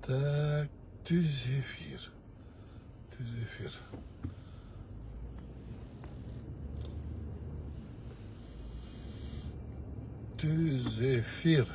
Так, düz эфир. Düz эфир. Düz эфир.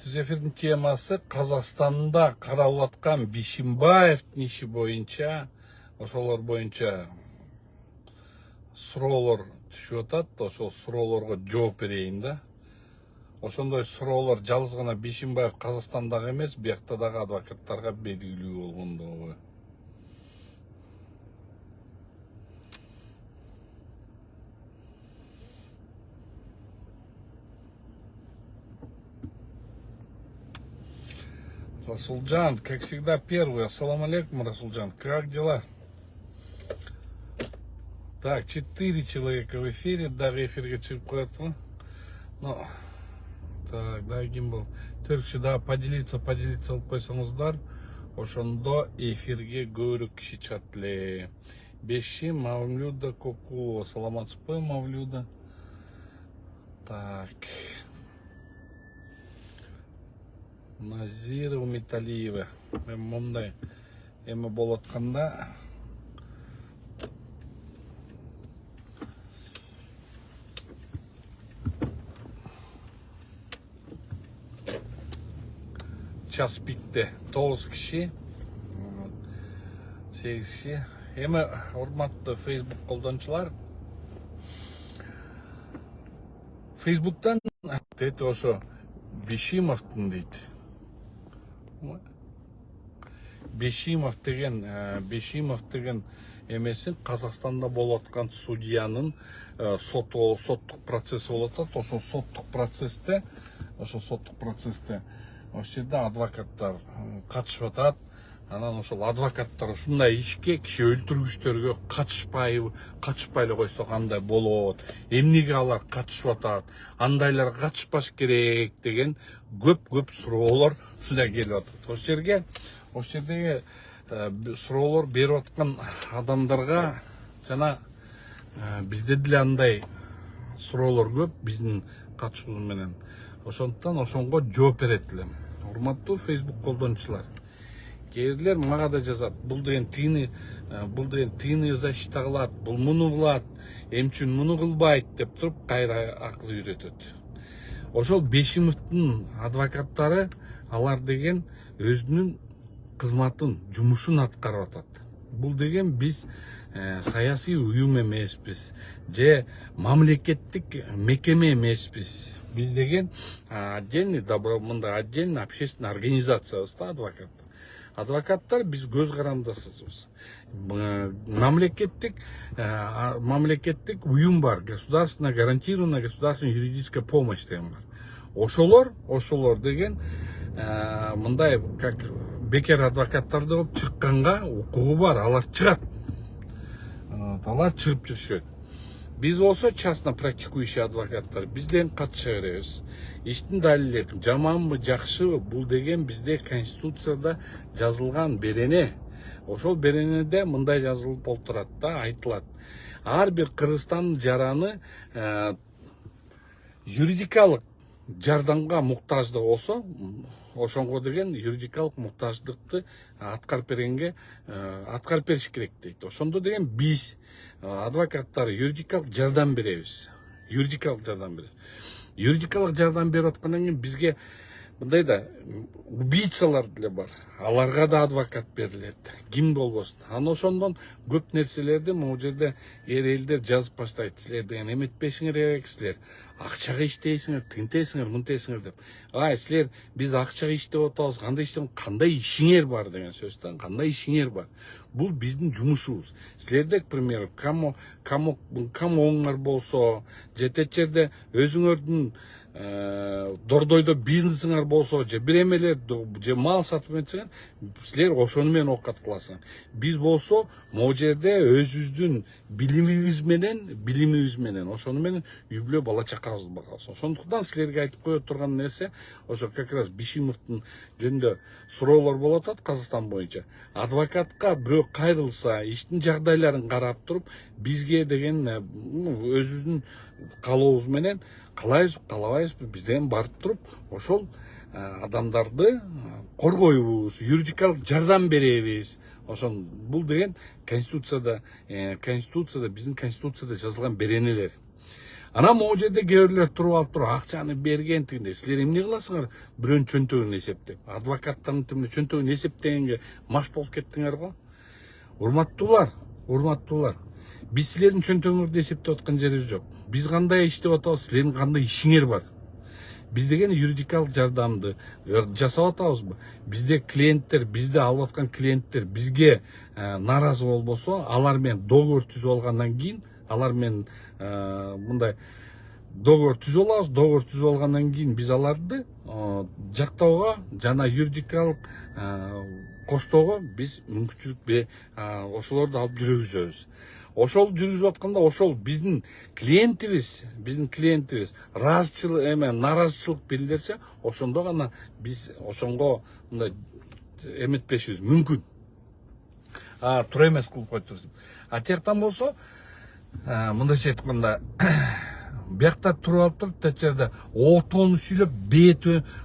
Düz эфирдің темасы Қазақстанда қаралып жатқан Бишимбаевтың иши боюнча, ошолор боюнча суроолор түшүп атат. Ошол суроолорго жооп берейин да. Ошондой суроолор жалгыз гана Бишимбаев Казакстандагы эмес, биякта дагы адвокаттарга белгилүү болгондугу. Расулжан, как всегда, первый. Ассаламу алейкум, Расулжан. Как дела? Так, 4 человека в эфире. Дагы эфирге чыгып коет. Ну, так, да, ким был? Түркчө да поделиться алып койсоңуздар. Ошондо эфирге көбүрөөк киши чыгат эле. Беши Мавлюда Кокулова. Саламатсызбы, Мавлюда? Так. Назира Умиталиева. Мындай эме болуп атканда час пикте 9 киши, 8 киши. Эми урматтуу Facebook колдончулар, Facebooktан дейт ошо Бишимовдун дейт. Бешимов деген эмесин Казакстанда болуп аткан судьянын соттук процесси болуп атат. Ошол соттук процессте ошол жерде адвокаттар катышып атат. Анан ошол адвокаттар ушундай ишке киши өлтүргүчтөргө катышпай эле койсо кандай болот, эмнеге алар катышып атат, андайлар катышпаш керек деген көп суроолор ушундай келип атат. Ошол жердеги суроолор берип аткан адамдарга жана бизде деле андай суроолор көп биздин катышуубуз менен. Ошондуктан ошонго жооп берет элем. Урматтуу Facebook колдончулар, кээрлер мага да жазат, бул деген тыйны защита кылат, бул муну кылат, эмчи муну кылбайт деп туруп кайра акыл үйрөтөт. Ошол Бешимовдун адвокаттары алар деген өзүнүн кызматын, жумушун аткарып атат. Бул деген биз саясий уюм эмеспиз, же мамлекеттик мекеме эмеспиз. Биз деген отдельный отдельный общественная организациябыз да, адвокаттар. Адвокаттар биз көз карандасыбыз. Мамлекеттик уюм бар, государственно гарантированная государственная юридическая помощь деген бар. Ошолор деген мындай как бекер адвокаттар деп чыкканга укугу бар, алар чыгат. Алар чыгып жүрүшөт. Биз болсо частно практикующий адвокаттар, бизден катыша беребиз. Иштин далили жаманбы, жакшыбы, бул деген бизде Конституцияда жазылган берене. Ошол беренеде мындай жазылып олтурат да, айтылат. Ар бир Кыргызстандын жараны юридикалык жардамга муктаждыгы болсо, ошонго деген юридикалык муктаждыкты аткарып бериш керек дейт. Ошондо деген биз адвокаттар юридикалык жардам беребиз. Юридикалык жардам берип аткандан кийин бизге мындай да убийцалар деле бар. Аларга да адвокат берилет. Ким болбосун. Анан ошондон көп нерселерди могу жерде элдер жазып баштайт. Силер деген эметпешиңер керек, силер акчага иштейсиңер, тинтесиңер, мынтесиңер деп. Силер биз акчага иштеп атабыз, кандай ишиңер бар деген сөздөн, кандай ишиңер бар. Бул биздин жумушубуз. Силерде, к примеру, камооңор болсо, жетет жерде өзүңөрдүн дордойдо бизнесиңер болсо, же бир эмелер, же мал сатып этсеңер, силер ошону менен оокат кыласың. Биз болсо, могу жерде өзүбүздүн билимибиз менен, ошону менен үй бүлө бала чакабызды багабыз. Ошондуктан силерге айтып кое турган нерсе, ошо как раз Бишимовдун жөнүндө суроолор болуп атат Казакстан боюнча. Адвокатка бирөө кайрылса, иштин жагдайларын карап туруп, бизге деген өзүбүздүн каалообуз менен каалайбызбы каалабайбызбы бизден барып туруп ошол адамдарды коргойбуз, юридикалык жардам беребиз. Ошон бул деген конституцияда биздин конституцияда жазылган беренелер. Анан могу жерде кээ бирлер туруп алып туруп акчаны берген тигиндей. Силер эмне кыласыңар? Бирөөнүн чөнтөгүн эсептеп. Адвокаттардын тимне чөнтөгүн эсептегенге маш болуп кеттиңер го. Урматтуулар. Биз силердин чөнтөгүңөрдү эсептеп аткан жерибиз жок. Биз кандай иштеп атабыз, силердин кандай ишиңер бар. Биз деген юридикалык жардамды жасап атабызбы? Бизде клиенттер, бизде алып аткан клиенттер бизге нааразы болбосо, алар менен договор түзүп алгандан кийин, алар менен мындай договор түзүп алабыз. Договор түзүп алгандан кийин биз аларды жактоого жана юридикалык коштоого биз мүмкүнчүлүк ошолорду алып жүргүзөбүз. Ошол жүргүзүп атканда ошол биздин клиентибиз нааразычылык билдирсе, ошондо гана биз ошонго мындай эметпешибиз мүмкүн. Туура эмес кылып койдук. Тияктан болсо мындайча айтканда биякта туруп алып туруп тет жерде о тоону сүйлөп,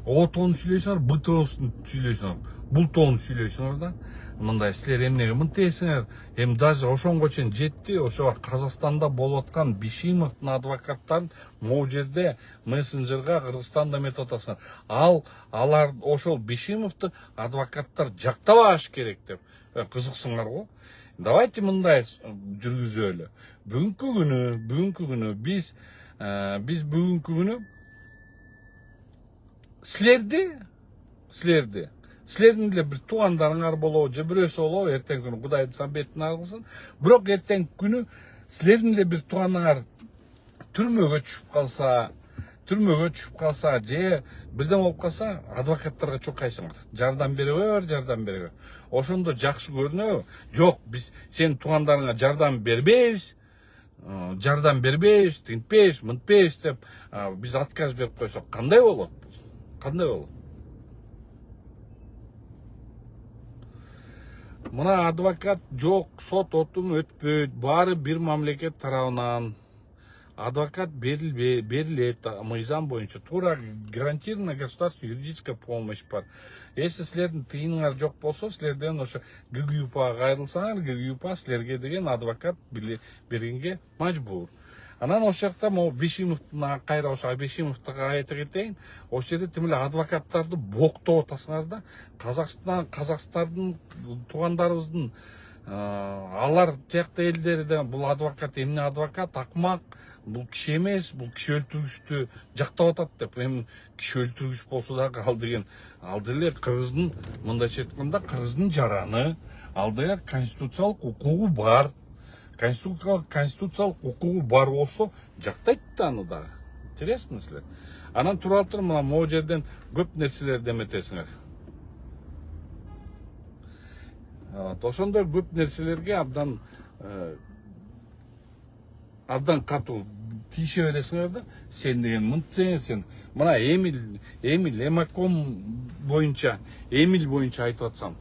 о тоону сүйлөйсүңөр, б тоонусун сүйлөйсүңөр, бул тоону сүйлөйсүңөр да. Мындай силер эмнеге мынтесиңер? Эми даже ошонго чейин жетти. Ошо Казакстанда болуп аткан Бишимовдун адвокаттарын могу жерде мессенджерге Кыргызстанда эметип атасыңар. Алар ошол Бишимовду адвокаттар жактабаш керек деп кызыксыңар го. Давайте мындай жүргүзөлү. Бүгүнкү күнү биз бүгүнкү күнү силердин эле бир туугандарыңар болобу, же бирөөсү болобу, эртең күнү Кудайдын самбетине алгылсын. Бирок эртең күнү силердин эле бир тууганыңар түрмөгө түшүп калса, же бирден болуп калса, адвокаттарга чуркайсыңар. Жардам беребер. Ошондо жакшы көрүнөбү? Жок, биз сенин туугандарыңа жардам бербейбиз, тинтпейбиз, мынтпейбиз деп биз отказ берип койсок, кандай болот? Мына адвокат жок, сот отун өтпөйт, баары бир мамлекет тарабынан. Адвокат берилет мыйзам боюнча. Туура гарантированная государственная юридическая помощь бар. Если силердин тыйыныңар жок болсо, силерден ошо ГГЮПга кайрылсаңар, ГГЮП силерге деген адвокат бергенге мажбур. Анан ошол жакта Бишимовдун кайра ошо Бишимовду айта кетейин. Ошол жерде тим эле адвокаттарды боктоп атасыңар да. Казакстандын туугандарыбыздын алар тиякта элдерде бул адвокат эмне адвокат, акмак, бул киши эмес, бул киши өлтүргүчтү жактап атат деп. Эми киши өлтүргүч болсо дагы ал деле Кыргыздын мындайча айтканда Кыргыздын жараны, ал деле конституциялык укугу бар. Конституциялык укугу бар болсо жактайт да аны дагы. Интересно силер. Анан туруп алып туруп могу жерден көп нерселерди эметесиңер. Ошондой көп нерселерге абдан катуу тийише бересиңер да. Сен деген мынтсың, сен мына Эмиль боюнча айтып атсам.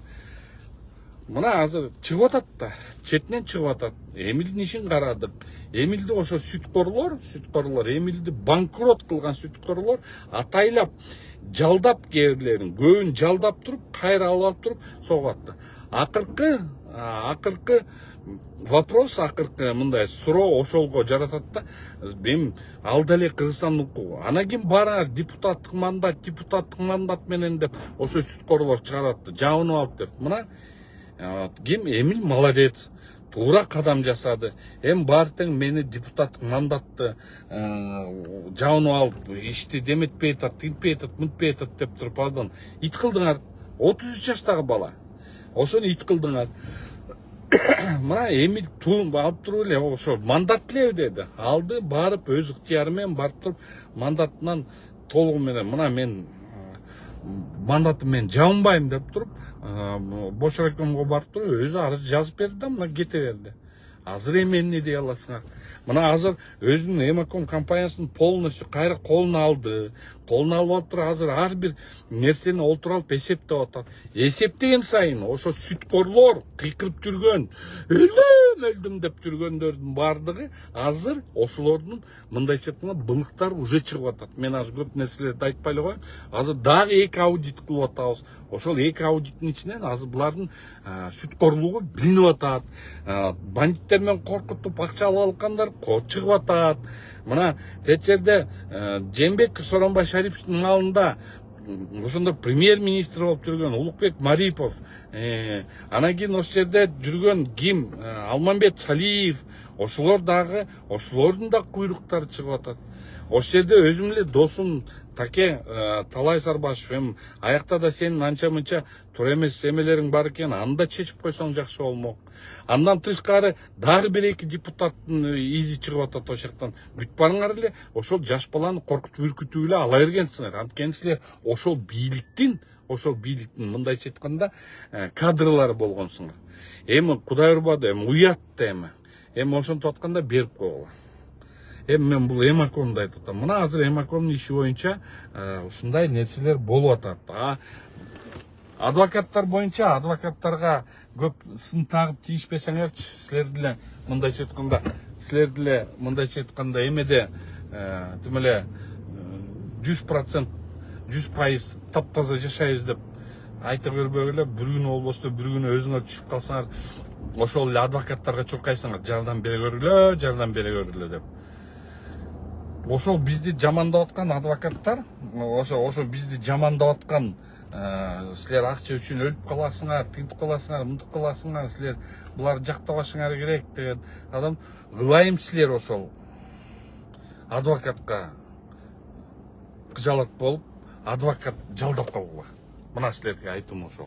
Мына азыр чыгып атат да, четинен чыгып атат. Эмилдин ишин карадык. Эмилди ошо сүткорлор, Эмилди банкрот кылган сүткорлор атайлап жалдап кээрлерин, көбүн жалдап туруп, кайра алып туруп согат да. Акыркы вопрос, мындай суроо ошолго жаратат да. Мен ал деле Кыргызстандын укугу. Анан кийин барыңар депутаттык мандат менен деп ошо сүткорлор чыгарат да, жабынып алып деп. Мына ким? Эмиль молодец. Туура кадам жасады. Баары тең мени депутаттык мандатты жабынып алып, ишти деметпей атат, тинтпей атат, мынтпей атат деп туруп алдан ит кылдыңар. 33 жаштагы бала. Ошону ит кылдыңар. Мына Эмиль алып туруп эле ошо мандат эле деди. Алды, барып өз ыктыяры менен барып туруп мандатынан толугу менен мына мен мандатым мен жабынбайм деп туруп бош райкомго барып туруп өзү арыз жазып берди да, мына кете берди. Азыр эми эмне дей аласыңар? Мына азыр өзүнүн Эмаком компаниясын полностью кайра колуна алды. колуна алып атып азыр ар бир нерсени олтуруп алып эсептеп атат. Эсептеген сайын ошо сүткорлор кыйкырып жүргөн, өлдүм деп жүргөндөрдүн баардыгы азыр ошолордун мындайча айтканда былыктары уже чыгып атат. Мен азыр көп нерселерди айтпай эле коеюн. Азыр дагы 2 аудит кылып атабыз. Ошол 2 аудиттин ичинен азыр булардын сүткорлугу билинип атат. Бандиттер менен коркутуп акча алып алгандар чыгып атат. Мына тет жерде Жээнбек Сооронбай Шариповдун алдында ошондо премьер-министр болуп жүргөн Улукбек Марипов, анан кийин ошол жерде жүргөн ким, Алмамбет Салиев, ошолор дагы ошолордун да куйруктары чыгып атат. Ошол жерде өзүм эле досум Таке Талай Сарбашев, эми аякта да сенин анча мынча туура эмес эмелериң бар экен, аны да чечип койсоң жакшы болмок. Андан тышкары дагы 1-2 депутаттын изи чыгып атат ошол жактан. Бүтүп барыңар эле ошол жаш баланы коркутуп үркүтүп эле ала бергенсиңер. Анткени силер ошол бийликтин мындайча айтканда кадрлары болгонсуңар. Эми Кудай урбады, эми уят да эми ошентип атканда берип койгула. Мен бул Эмакомду айтып атам. Мына азыр Эмакомдун иши боюнча ушундай нерселер болуп атат. Адвокаттар боюнча адвокаттарга көп сын тагып тийишпесеңерчи, силер деле мындайча айтканда эмеде тим эле 100% 100% таптаза жашайбыз деп айта көрбөгүлө, бир күнү болбосо бир күнү өзүңөр түшүп калсаңар, ошол эле адвокаттарга чуркайсыңар, жардам бере көргүлө деп. Ошол бизди жамандап аткан адвокаттар, ошо бизди жамандап аткан, силер акча үчүн өлүп каласыңар, тинтип каласыңар, мынтип каласыңар, силер буларды жактабашыңар керек деген адам, ылайым силер ошол адвокатка кыжалат болуп, адвокат жалдап калгыла. Мына силерге айтуум ошол.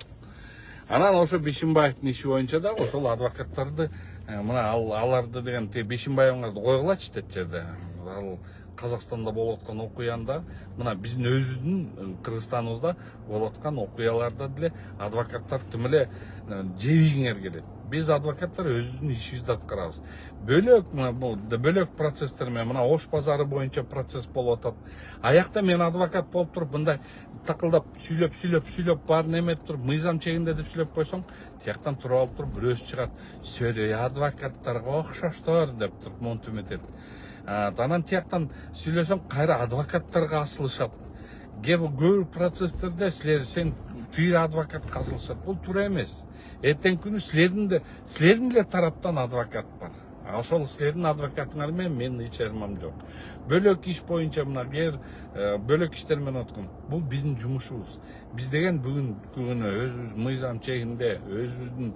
Анан ошо Бишимбаевдин иши боюнча да ошол адвокаттарды, мына аларды деген Бишимбаевдарды койгулачы тет жерде. Ал Казакстанда болуп аткан окуяда, мына биздин өзүбүздүн Кыргызстаныбызда болуп аткан окуяларда деле адвокаттар тим эле жебигиңер келет. Биз адвокаттар өзүбүздүн ишибизди аткарабыз. Бөлөк процесстер менен мына Ош базары боюнча процесс болуп атат. Аякта мен адвокат болуп туруп мындай такылдап сүйлөп баарын эметип туруп мыйзам чегинде деп сүйлөп койсоң, тияктан туруп алып туруп бирөөсү чыгат. Сөйлөй адвокаттарга окшоштор деп туруп монтип эметет. Анан тияктан сүйлөсөң кайра адвокаттарга асылышат. Көп процесстерде сен тыйыр адвокатка асылышат. Бул туура эмес. Эртең күнү силердин эле тараптан адвокат бар. Ошол силердин адвокатыңар менен менин эч айырмам жок. Бөлөк иш боюнча мына бөлөк иштер менен өткөн. Бул биздин жумушубуз. Биз деген бүгүнкү өзүбүз мыйзам чегинде өзүбүздүн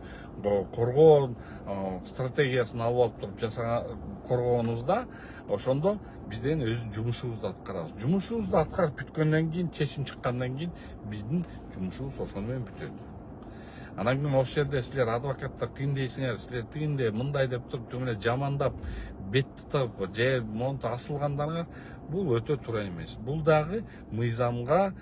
коргоо стратегиясын алып туруп коргоонубузда, ошондо биз деген өз жумушубузду аткарабыз. Жумушубузду аткарып бүткөндөн кийин, чечим чыккандан кийин биздин жумушубуз ошону менен бүтөт. Анан кийин ошол жерде силер адвокаттар тигиндейсиңер, силер тигинде мындай деп туруп тим эле жамандап, бет тытып, же монтип асылгандарга бул өтө туура эмес. Бул дагы мыйзамга